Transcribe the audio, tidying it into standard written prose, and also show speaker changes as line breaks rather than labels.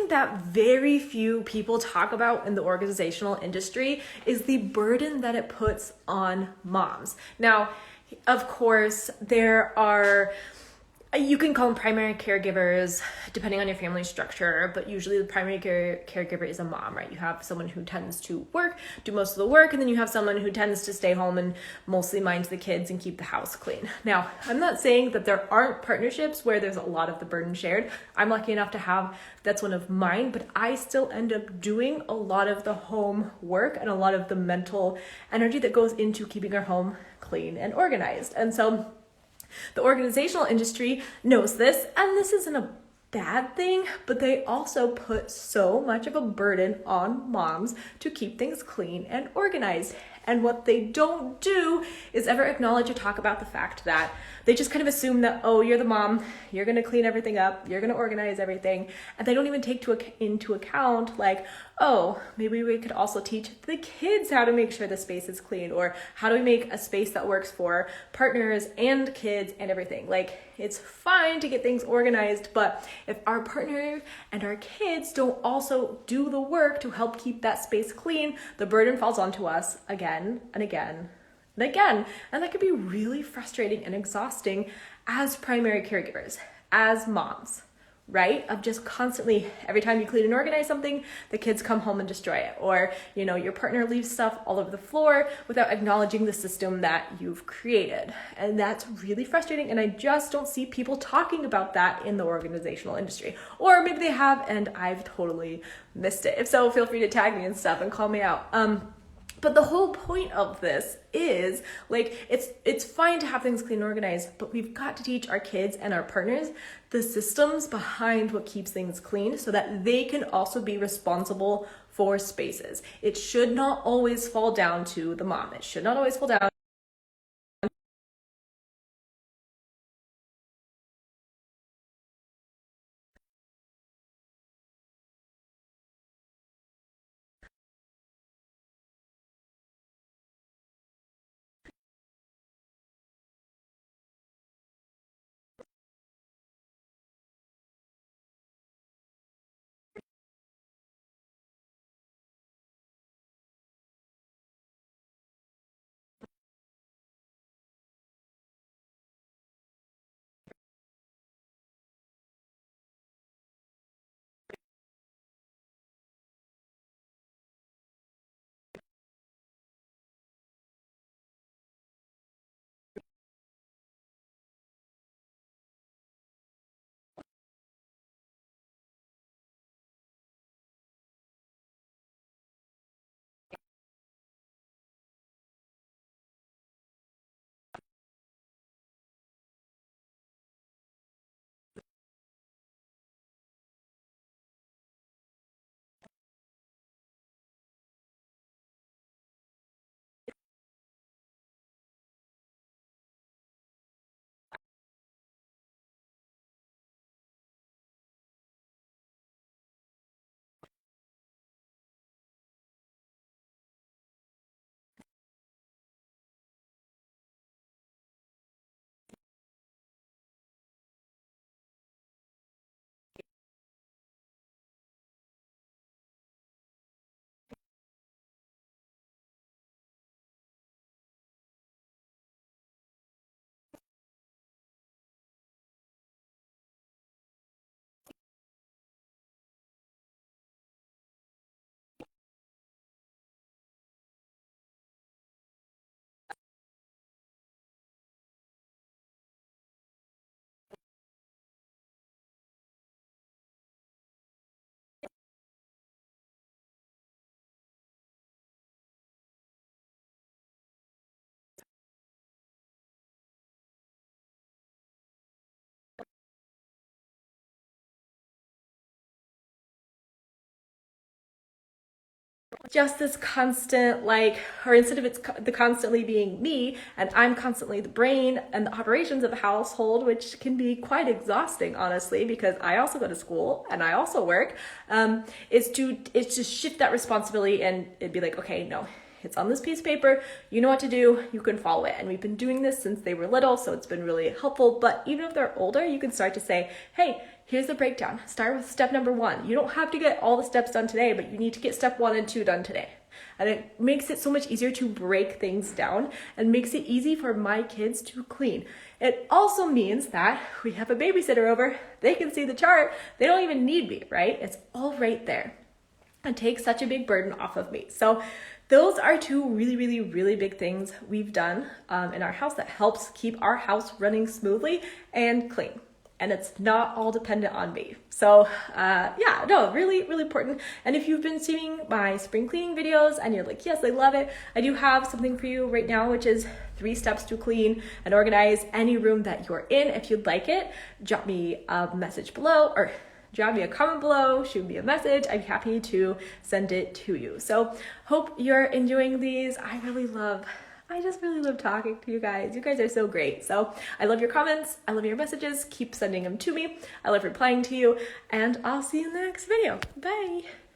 something that very few people talk about in the organizational industry is the burden that it puts on moms. Now, of course, there are, you can call them primary caregivers depending on your family structure, but usually the primary caregiver is a mom, right? You have someone who tends to work, do most of the work, and then you have someone who tends to stay home and mostly mind the kids and keep the house clean. Now, I'm not saying that there aren't partnerships where there's a lot of the burden shared. I'm lucky enough to have, that's one of mine, but I still end up doing a lot of the home work and a lot of the mental energy that goes into keeping our home clean and organized. And so the organizational industry knows this, and this isn't a bad thing, but they also put so much of a burden on moms to keep things clean and organized. And what they don't do is ever acknowledge or talk about the fact that they just kind of assume that, oh, you're the mom, you're going to clean everything up, you're going to organize everything. And they don't even take into account like, oh, maybe we could also teach the kids how to make sure the space is clean, or how do we make a space that works for partners and kids and everything. Like, it's fine to get things organized, but if our partner and our kids don't also do the work to help keep that space clean, the burden falls onto us again and again and again. And that could be really frustrating and exhausting as primary caregivers, as moms, right? Of just constantly, every time you clean and organize something, the kids come home and destroy it. Or, you know, your partner leaves stuff all over the floor without acknowledging the system that you've created. And that's really frustrating. And I just don't see people talking about that in the organizational industry. Or maybe they have, and I've totally missed it. If so, feel free to tag me and stuff and call me out. But the whole point of this is, like, it's fine to have things clean and organized, but we've got to teach our kids and our partners the systems behind what keeps things clean so that they can also be responsible for spaces. It should not always fall down to the mom. It should not always fall down just this constant, like, or instead of the constantly being me and I'm constantly the brain and the operations of the household, which can be quite exhausting, honestly, because I also go to school and I also work, is to shift that responsibility and it'd be like, okay, no, It's on this piece of paper. You know what to do. You can follow it. And we've been doing this since they were little, so it's been really helpful. But even if they're older, you can start to say, hey, here's the breakdown. Start with step number 1. You don't have to get all the steps done today, but you need to get step 1 and 2 done today. And it makes it so much easier to break things down and makes it easy for my kids to clean. It also means that we have a babysitter over, they can see the chart, they don't even need me, right? It's all right there. And takes such a big burden off of me. So those are 2 really big things we've done in our house that helps keep our house running smoothly and clean. And it's not all dependent on me. So yeah, no, really important. And if you've been seeing my spring cleaning videos and you're like, yes, I love it, I do have something for you right now, which is 3 steps to clean and organize any room that you're in. If you'd like it, drop me a message below, or drop me a comment below, shoot me a message. I'm happy to send it to you. So hope you're enjoying these. I just really love talking to you guys. You guys are so great. So I love your comments. I love your messages. Keep sending them to me. I love replying to you, and I'll see you in the next video. Bye.